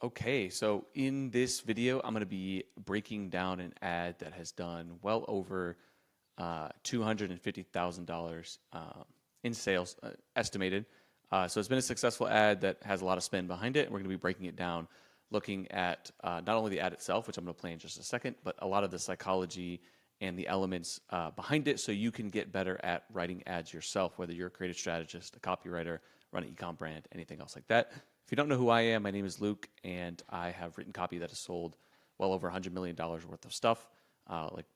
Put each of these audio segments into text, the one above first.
Okay, so in this video, I'm going to be breaking down an ad that has done well over $250,000 in sales estimated. So it's been a successful ad that has a lot of spend behind it. And we're going to be breaking it down, looking at not only the ad itself, which I'm going to play in just a second, but a lot of the psychology and the elements behind it so you can get better at writing ads yourself, whether you're a creative strategist, a copywriter, run an ecom brand, anything else like that. If you don't know who I am, my name is Luke, and I have written copy that has sold well over $100 million worth of stuff, like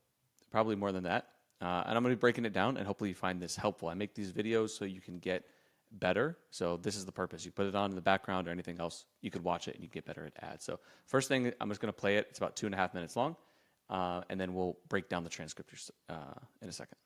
probably more than that. And I'm going to be breaking it down, and hopefully you find this helpful. I make these videos so you can get better. So this is the purpose. You put it on in the background or anything else, you could watch it and you get better at ads. So first thing, I'm just going to play it. It's about 2.5 minutes long, and then we'll break down the transcript in a second.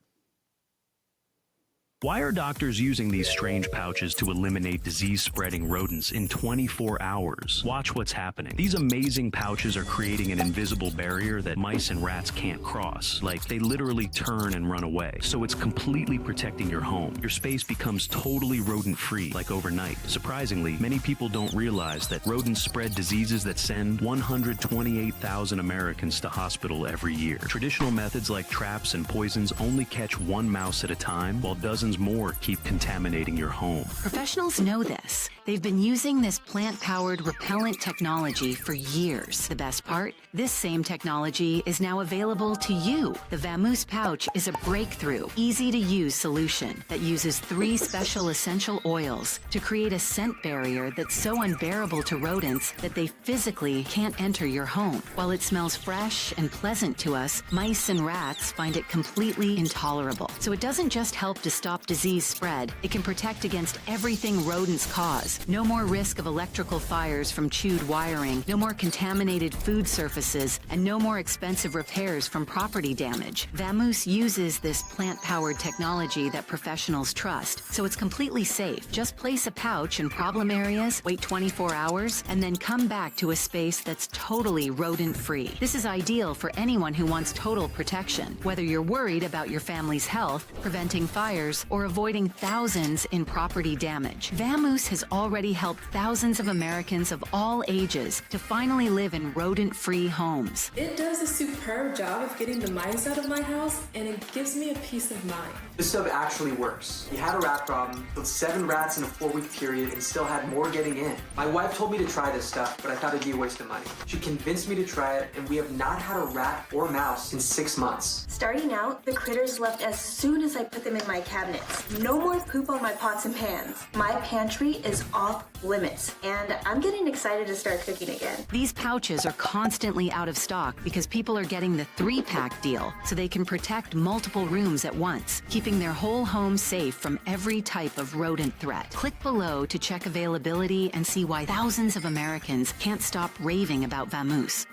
Why are doctors using these strange pouches to eliminate disease-spreading rodents in 24 hours? Watch what's happening. These amazing pouches are creating an invisible barrier that mice and rats can't cross. Like, they literally turn and run away. So it's completely protecting your home. Your space becomes totally rodent-free, like overnight. Surprisingly, many people don't realize that rodents spread diseases that send 128,000 Americans to hospital every year. Traditional methods like traps and poisons only catch one mouse at a time, while dozens more keep contaminating your home. Professionals know this. They've been using this plant-powered repellent technology for years. The best part? This same technology is now available to you. The Vamoose pouch is a breakthrough, easy-to-use solution that uses 3 special essential oils to create a scent barrier that's so unbearable to rodents that they physically can't enter your home. While it smells fresh and pleasant to us, mice and rats find it completely intolerable. So it doesn't just help to stop disease spread, it can protect against everything rodents cause. No more risk of electrical fires from chewed wiring, no more contaminated food surfaces, and no more expensive repairs from property damage. Vamoose uses this plant-powered technology that professionals trust, so it's completely safe. Just place a pouch in problem areas, wait 24 hours, and then come back to a space that's totally rodent-free. This is ideal for anyone who wants total protection, whether you're worried about your family's health, preventing fires, or avoiding thousands in property damage. Vamoose has already helped thousands of Americans of all ages to finally live in rodent-free homes. It does a superb job of getting the mice out of my house, and it gives me a peace of mind. This stuff actually works. You had a rat problem, killed 7 rats in a 4-week period, and still had more getting in. My wife told me to try this stuff, but I thought it'd be a waste of money. She convinced me to try it, and we have not had a rat or mouse in 6 months. Starting out, the critters left as soon as I put them in my cabinets. No more poop on my pots and pans. My pantry is off limits, and I'm getting excited to start cooking again. These pouches are constantly out of stock because people are getting the 3-pack deal so they can protect multiple rooms at once, keeping their whole home safe from every type of rodent threat. Click below to check availability and see why thousands of Americans can't stop raving about Vamoose.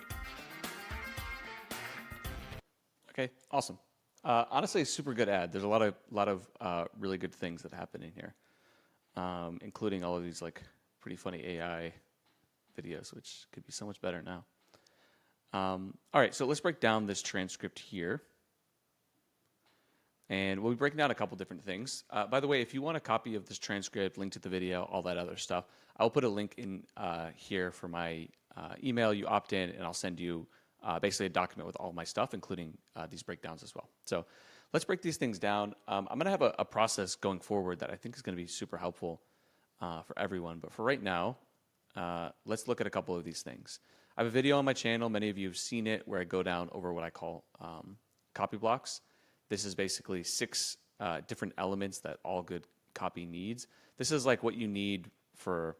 Okay, awesome. Honestly, a super good ad. There's a lot of really good things that happen in here, including all of these like pretty funny AI videos, which could be so much better now. All right, so let's break down this transcript here. And we'll be breaking down a couple different things. By the way, if you want a copy of this transcript, link to the video, all that other stuff, I'll put a link in here for my email. You opt in, and I'll send you basically a document with all my stuff, including these breakdowns as well. So let's break these things down. I'm going to have a process going forward that I think is going to be super helpful for everyone. But for right now, let's look at a couple of these things. I have a video on my channel. Many of you have seen it where I go down over what I call copy blocks. This is basically 6 different elements that all good copy needs. This is like what you need for,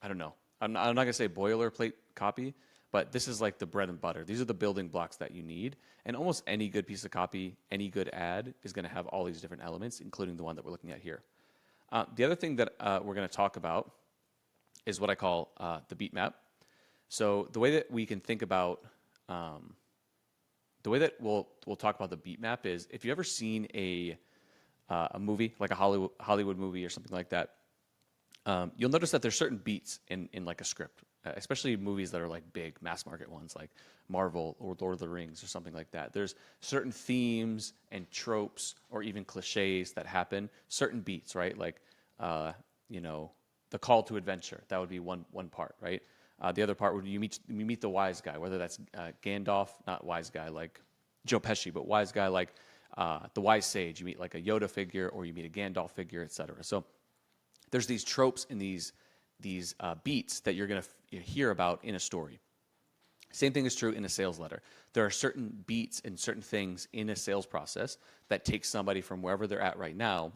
I don't know, I'm not going to say boilerplate copy, but this is like the bread and butter. These are the building blocks that you need. And almost any good piece of copy, any good ad is going to have all these different elements, including the one that we're looking at here. The other thing that we're going to talk about is what I call the beat map. So the way that we can think about, the way that we'll talk about the beat map is if you've ever seen a movie, like a Hollywood movie or something like that, you'll notice that there's certain beats in like a script, especially movies that are like big mass market ones like Marvel or Lord of the Rings or something like that. There's certain themes and tropes or even cliches that happen, certain beats, right? Like, the call to adventure, that would be one part, right? The other part would you meet the wise guy, whether that's Gandalf, not wise guy like Joe Pesci, but wise guy like the wise sage. You meet like a Yoda figure, or you meet a Gandalf figure, etc. So there's these tropes and these beats that you're going to hear about in a story. Same thing is true in a sales letter. There are certain beats and certain things in a sales process that take somebody from wherever they're at right now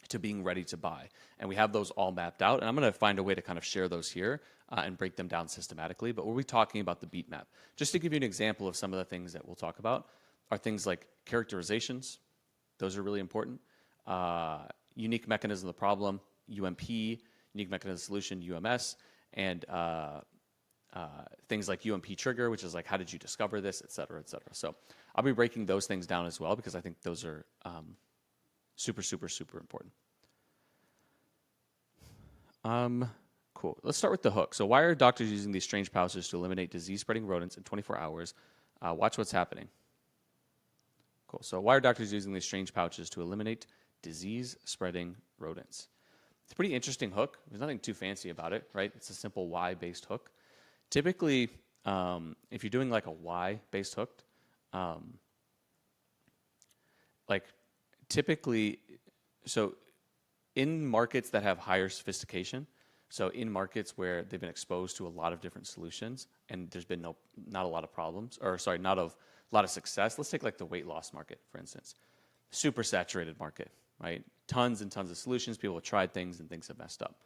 to being ready to buy. And we have those all mapped out. And I'm going to find a way to kind of share those here and break them down systematically. But we'll be talking about the beat map. Just to give you an example of some of the things that we'll talk about are things like characterizations. Those are really important. Unique mechanism of the problem, UMP, unique mechanism of solution, UMS, and things like UMP trigger, which is like, how did you discover this, et cetera, et cetera. So I'll be breaking those things down as well, because I think those are super, super, super important. Cool. Let's start with the hook. So why are doctors using these strange pouches to eliminate disease-spreading rodents in 24 hours? Watch what's happening. Cool. So why are doctors using these strange pouches to eliminate disease-spreading rodents? It's a pretty interesting hook. There's nothing too fancy about it, right? It's a simple why-based hook. Typically, if you're doing like a why-based hook, so in markets that have higher sophistication, so in markets where they've been exposed to a lot of different solutions and there's been not a lot of problems, not a lot of success. Let's take like the weight loss market, for instance. Super saturated market, right? Tons and tons of solutions. People have tried things and things have messed up.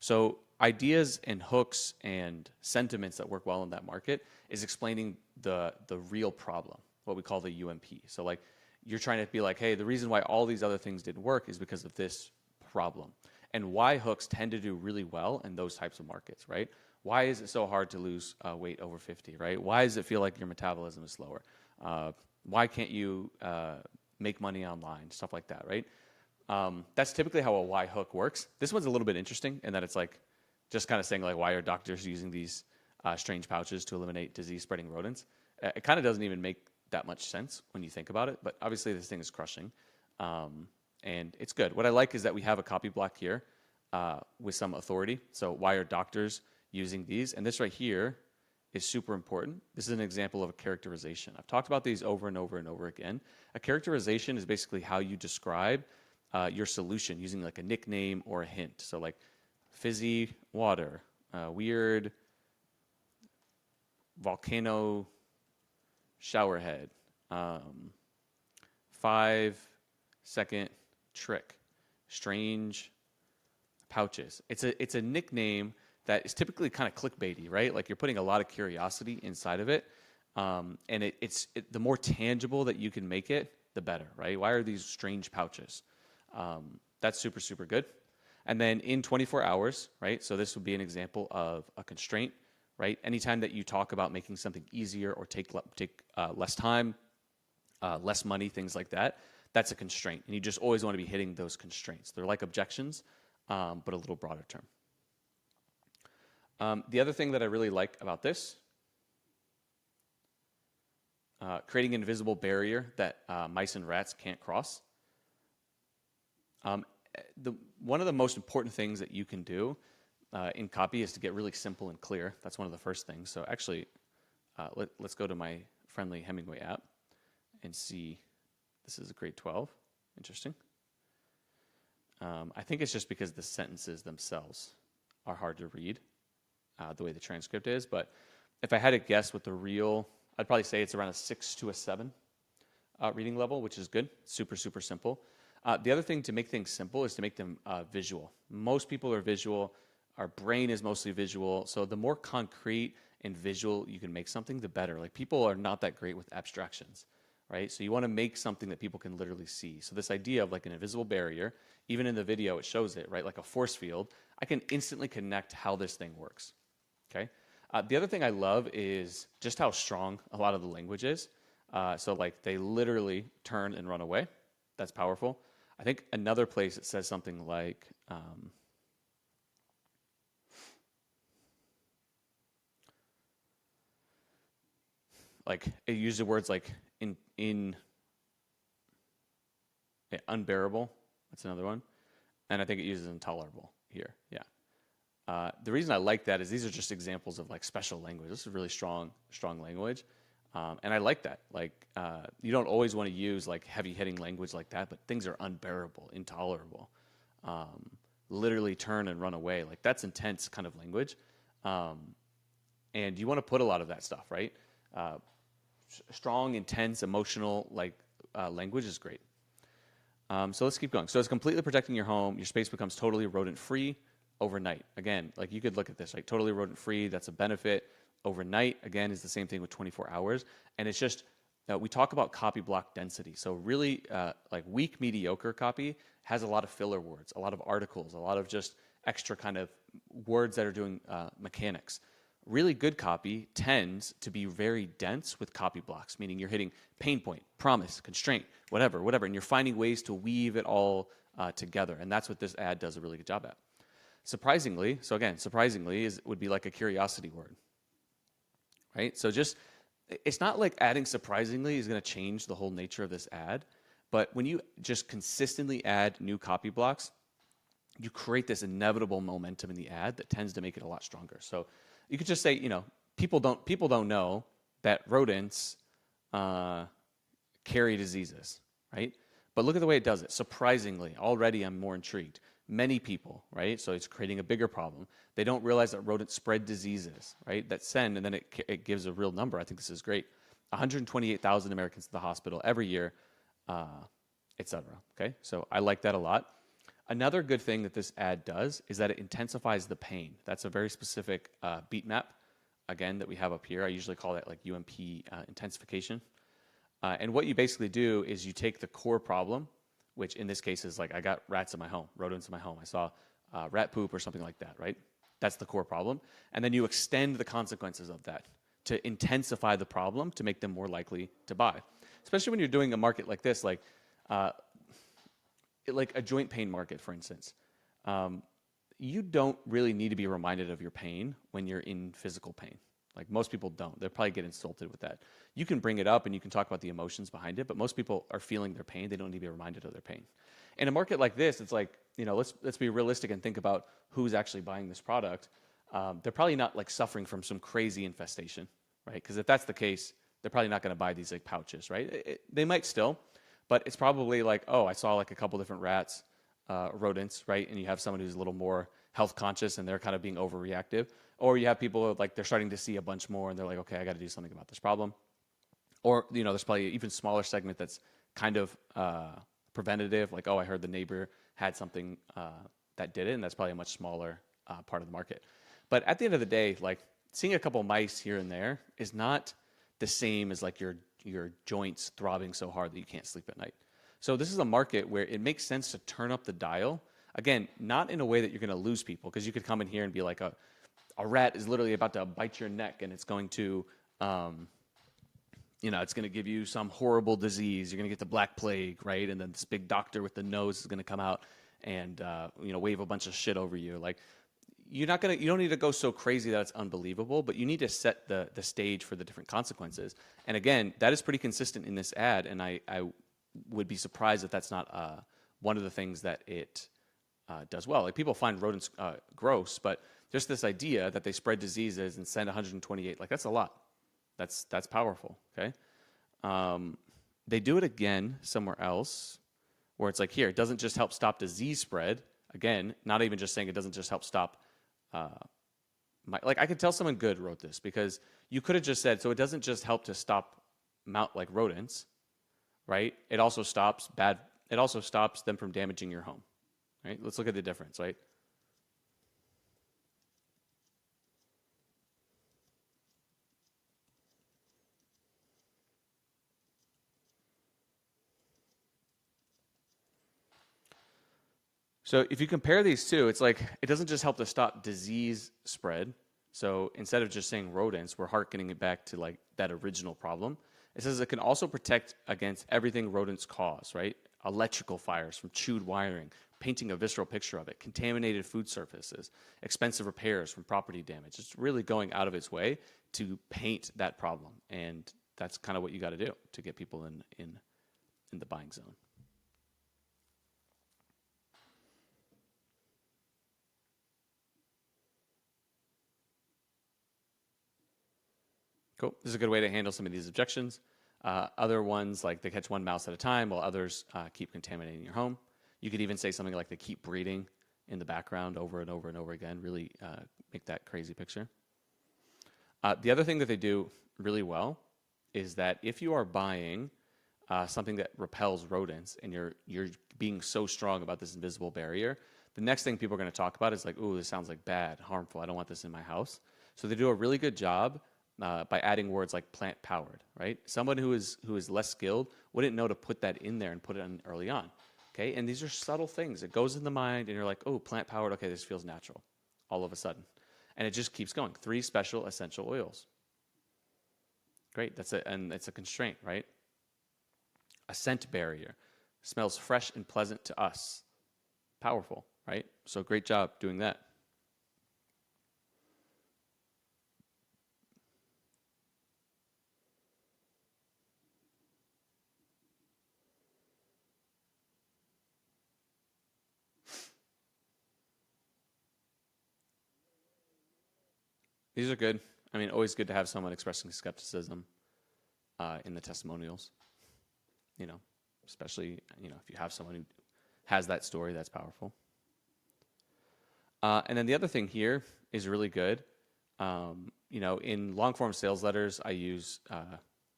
So ideas and hooks and sentiments that work well in that market is explaining the real problem, what we call the UMP. So like you're trying to be like, hey, the reason why all these other things didn't work is because of this problem. And why hooks tend to do really well in those types of markets, right? Why is it so hard to lose weight over 50, right? Why does it feel like your metabolism is slower? Why can't you make money online? Stuff like that, right? That's typically how a why hook works. This one's a little bit interesting in that it's like just kind of saying like, why are doctors using these strange pouches to eliminate disease-spreading rodents? It kind of doesn't even make that much sense when you think about it, but obviously this thing is crushing. And it's good. What I like is that we have a copy block here with some authority. So why are doctors using these? And this right here is super important. This is an example of a characterization. I've talked about these over and over and over again. A characterization is basically how you describe your solution using like a nickname or a hint. So like fizzy water, weird volcano shower head, 5-second trick, strange pouches. It's a nickname that is typically kind of clickbaity, right? Like you're putting a lot of curiosity inside of it, and the more tangible that you can make it, the better, right? Why are these strange pouches? That's super, super good. And then in 24 hours, right? So this would be an example of a constraint, right? Anytime that you talk about making something easier or take less time, less money, things like that, that's a constraint. And you just always want to be hitting those constraints. They're like objections, but a little broader term. The other thing that I really like about this, creating an invisible barrier that mice and rats can't cross. One of the most important things that you can do in copy is to get really simple and clear. That's one of the first things. So actually, let's go to my friendly Hemingway app and see. This is a grade 12. Interesting. I think it's just because the sentences themselves are hard to read, the way the transcript is. But if I had to guess what the real, I'd probably say it's around a 6 to a 7 reading level, which is good. Super, super simple. The other thing to make things simple is to make them visual. Most people are visual. Our brain is mostly visual. So the more concrete and visual you can make something, the better. Like people are not that great with abstractions, right? So you want to make something that people can literally see. So this idea of like an invisible barrier, even in the video it shows it, right? Like a force field, I can instantly connect how this thing works, okay? The other thing I love is just how strong a lot of the language is. So like they literally turn and run away. That's powerful. I think another place it says something like, it uses words like unbearable. That's another one. And I think it uses intolerable here. Yeah. The reason I like that is these are just examples of like special language. This is really strong language. And I like that. Like, you don't always want to use like heavy hitting language like that, but things are unbearable, intolerable. Literally turn and run away. Like that's intense kind of language. And you want to put a lot of that stuff, right? Strong, intense, emotional, like language is great. So let's keep going. So it's completely protecting your home. Your space becomes totally rodent-free overnight. Again, like you could look at this, like totally rodent-free, that's a benefit. Overnight, again, is the same thing with 24 hours. And it's just, we talk about copy block density. So really, like weak, mediocre copy has a lot of filler words, a lot of articles, a lot of just extra kind of words that are doing mechanics. Really good copy tends to be very dense with copy blocks, meaning you're hitting pain point, promise, constraint, whatever, and you're finding ways to weave it all together. And that's what this ad does a really good job at. Surprisingly, so again, surprisingly would be like a curiosity word, right? So just, it's not like adding surprisingly is going to change the whole nature of this ad, but when you just consistently add new copy blocks, you create this inevitable momentum in the ad that tends to make it a lot stronger. So you could just say, you know, people don't know that rodents carry diseases, right? But look at the way it does it. Surprisingly, already I'm more intrigued. Many people, right? So it's creating a bigger problem. They don't realize that rodents spread diseases, right? That send, and then it gives a real number. I think this is great. 128,000 Americans to the hospital every year, et cetera. Okay, so I like that a lot. Another good thing that this ad does is that it intensifies the pain. That's a very specific beat map, again, that we have up here. I usually call that like UMP intensification. And what you basically do is you take the core problem, which in this case is like I got rats in my home, rodents in my home. I saw rat poop or something like that, right? That's the core problem. And then you extend the consequences of that to intensify the problem to make them more likely to buy. Especially when you're doing a market like this, like a joint pain market, for instance. You don't really need to be reminded of your pain when you're in physical pain. Like most people don't. They'll probably get insulted with that. You can bring it up and you can talk about the emotions behind it, but most people are feeling their pain. They don't need to be reminded of their pain. In a market like this, it's like, you know, let's be realistic and think about who's actually buying this product. They're probably not like suffering from some crazy infestation, right? Because if that's the case, they're probably not going to buy these like pouches, right? They might still, but it's probably like, oh, I saw like a couple different rats, rodents, right? And you have someone who's a little more health conscious and they're kind of being overreactive. Or you have people like they're starting to see a bunch more and they're like, okay, I got to do something about this problem. Or, you know, there's probably an even smaller segment that's kind of preventative, like, oh, I heard the neighbor had something that did it, and that's probably a much smaller part of the market. But at the end of the day, like seeing a couple mice here and there is not the same as like your joints throbbing so hard that you can't sleep at night. So this is a market where it makes sense to turn up the dial. Again, not in a way that you're going to lose people, because you could come in here and be like, a rat is literally about to bite your neck and it's going to, you know, it's going to give you some horrible disease. You're going to get the Black Plague, right? And then this big doctor with the nose is going to come out and, you know, wave a bunch of shit over you. Like, you don't need to go so crazy that it's unbelievable, but you need to set the stage for the different consequences. And again, that is pretty consistent in this ad, and I would be surprised if that's not one of the things that it does well. Like, people find rodents gross, but just this idea that they spread diseases and send 128, like that's a lot. That's powerful, okay? They do it again somewhere else where it's like, here, it doesn't just help stop disease spread. Again, not even just saying it doesn't just help stop like I could tell someone good wrote this, because you could have just said, so it doesn't just help to stop like rodents, right? It also stops them from damaging your home, right? Let's look at the difference, right? So if you compare these two, it's like it doesn't just help to stop disease spread. So instead of just saying rodents, we're hearkening it back to like that original problem. It says it can also protect against everything rodents cause, right? Electrical fires from chewed wiring, painting a visceral picture of it, contaminated food surfaces, expensive repairs from property damage. It's really going out of its way to paint that problem. And that's kind of what you got to do to get people in the buying zone. Cool. This is a good way to handle some of these objections. Other ones, like they catch one mouse at a time while others keep contaminating your home. You could even say something like they keep breeding in the background over and over and over again, really make that crazy picture. The other thing that they do really well is that if you are buying something that repels rodents and you're being so strong about this invisible barrier, the next thing people are going to talk about is like, ooh, this sounds like bad, harmful, I don't want this in my house. So they do a really good job by adding words like plant powered, right? Someone who is less skilled wouldn't know to put that in there and put it in early on, okay? And these are subtle things. It goes in the mind and you're like, oh, plant powered, okay, this feels natural all of a sudden. And it just keeps going. 3 special essential oils. Great, and it's a constraint, right? A scent barrier. Smells fresh and pleasant to us. Powerful, right? So great job doing that. These are good. I mean, always good to have someone expressing skepticism in the testimonials. You know, especially, you know, if you have someone who has that story, that's powerful. And then the other thing here is really good. You know, in long form sales letters, I use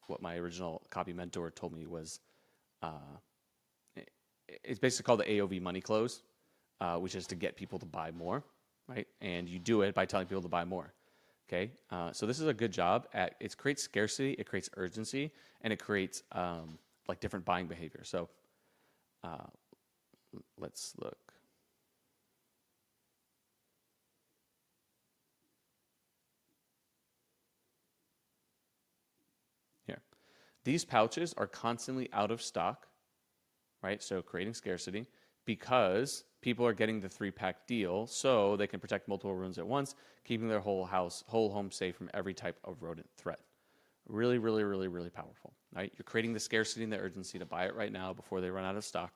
what my original copy mentor told me was, it's basically called the AOV money close, which is to get people to buy more, right? And you do it by telling people to buy more. Okay, so this is a good job at, it creates scarcity, it creates urgency, and it creates like different buying behavior. So let's look. Here. These pouches are constantly out of stock, right? So creating scarcity because people are getting the 3-pack deal so they can protect multiple rooms at once, keeping their whole home safe from every type of rodent threat. Really, really, really, really powerful, right? You're creating the scarcity and the urgency to buy it right now before they run out of stock.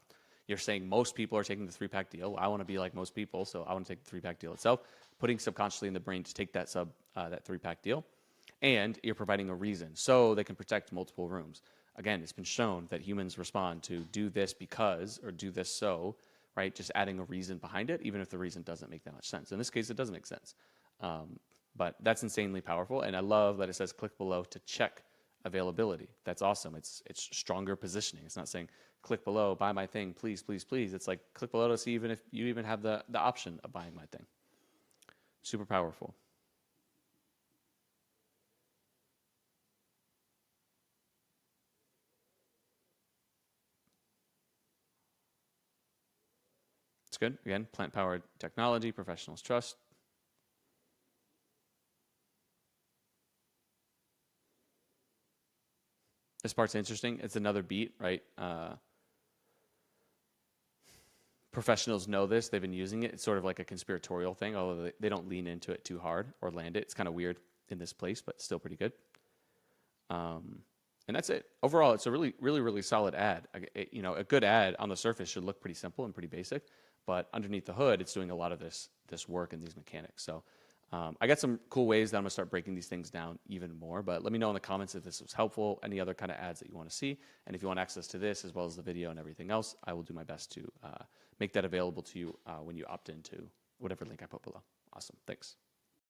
You're saying most people are taking the 3-pack deal. I want to be like most people, so I want to take the 3-pack deal itself, putting subconsciously in the brain to take that 3-pack deal. And you're providing a reason so they can protect multiple rooms. Again, it's been shown that humans respond to do this because or do this so, right? Just adding a reason behind it, even if the reason doesn't make that much sense. In this case, it doesn't make sense. But that's insanely powerful. And I love that it says click below to check availability. That's awesome. It's stronger positioning. It's not saying click below, buy my thing, please, please, please. It's like click below to see even if you even have the option of buying my thing. Super powerful. It's good. Again, plant-powered technology, professionals trust. This part's interesting. It's another beat, right? Professionals know this. They've been using it. It's sort of like a conspiratorial thing, although they don't lean into it too hard or land it. It's kind of weird in this place, but still pretty good. And that's it. Overall, it's a really, really, really solid ad. You know, a good ad on the surface should look pretty simple and pretty basic, but underneath the hood, it's doing a lot of this work and these mechanics. So I got some cool ways that I'm gonna start breaking these things down even more, but let me know in the comments if this was helpful, any other kind of ads that you wanna see. And if you want access to this as well as the video and everything else, I will do my best to make that available to you when you opt into whatever link I put below. Awesome, thanks.